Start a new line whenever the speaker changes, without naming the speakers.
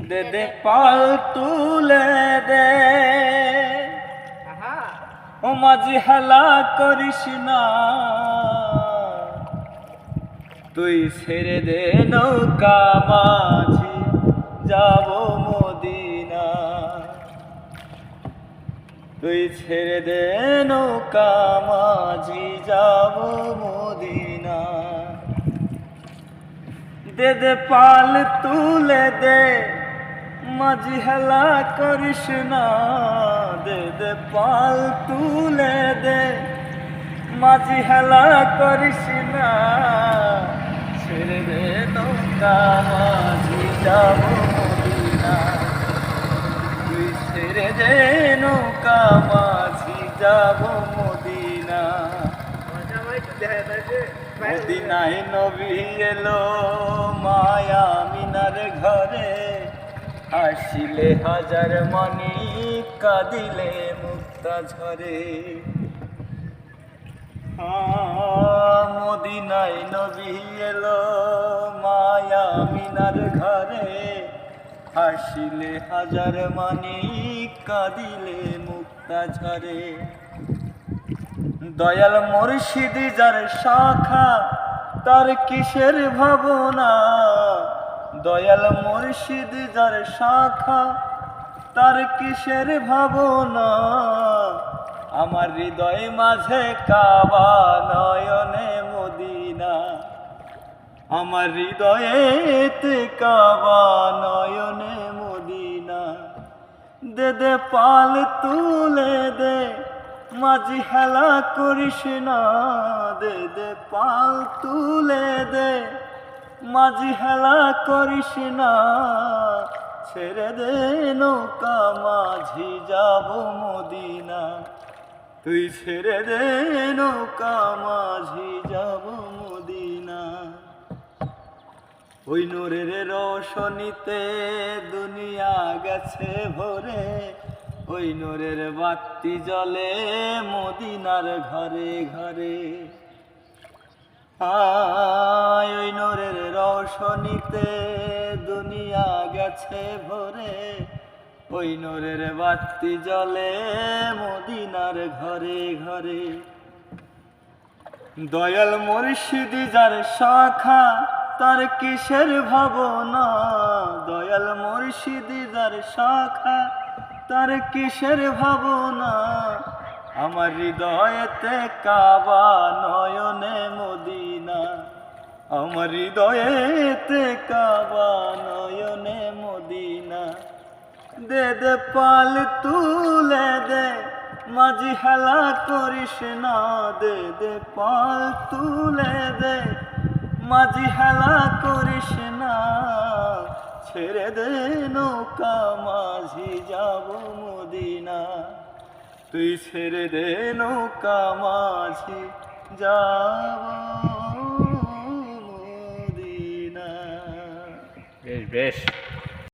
দে দে পাল তুলে দে ও মাঝি হেলা করিস না, তুই ছেড়ে দে নৌকা মাঝি যাব মদিনা, তুই ছেড়ে দে নৌকা মাঝি যাব মদিনা। দে দে পাল তুলে দে মাঝি হেলা করিস না, দে দে পাল তুলে দে মাঝি হেলা করিস না, ছেড়ে দে নৌকা মাঝি যাব মদিনা, তুই ছেড়ে দে নৌকা মাঝি যাব মদিনা। মদিনায় নবী এলো মায়া মিনার ঘরে, আসিলে হাজার মানি কাঁদিলে মুক্তা ঝরে। মদিনায় নবী এলো মায়া মিনার ঘরে, আসিলে হাজার মানি কাঁদিলে মুক্তা ঝরে। দয়াল মুর্শিদ যার শাখা তার কিসের ভাবনা, দয়াল মুর্শিদ যার শাখা তার কিসের ভাবনা, আমার হৃদয় মাঝে কাবা নয়নে মদিনা, আমার হৃদয়েতে কাবা নয়নে মদিনা। দে দে পাল তুলে দে মাঝি হেলা করিস না, দে দে পাল তুলে দে মাঝি হেলা করিস না, ছেড়ে দে নৌকা মাঝি যাব মদিনা, তুই ছেড়ে দে নৌকা মাঝি যাব মদিনা। ওই নূরের রোশনীতে দুনিয়া গেছে ভরে, ওই নূরের বাতি জ্বলে মদিনার ঘরে ঘরে। ওই নূরের রোশনীতে দুনিয়া গেছে ভরে, ওই নূরের বাতি জ্বলে মদিনার ঘরে ঘরে। দয়াল মুর্শিদ যার শাখা তার কিসের ভাবনা, দয়াল মুর্শিদ যার শাখা তার কিসের ভাবনা, আমার হৃদয়েতে কাবা নয়নে মদিনা, আমার হৃদয়েতে কাবা নয়নে মদিনা। দে দে পাল তুলে দে মাঝি হেলা করিস না, দে দে পাল তুলে দে মাঝি হেলা করিস না, ছেড়ে দে নৌকা মাঝি যাব মদিনা, তুই ছেড়ে দে নৌকা মাঝি যাব মদিনা।
বেশ বেশ।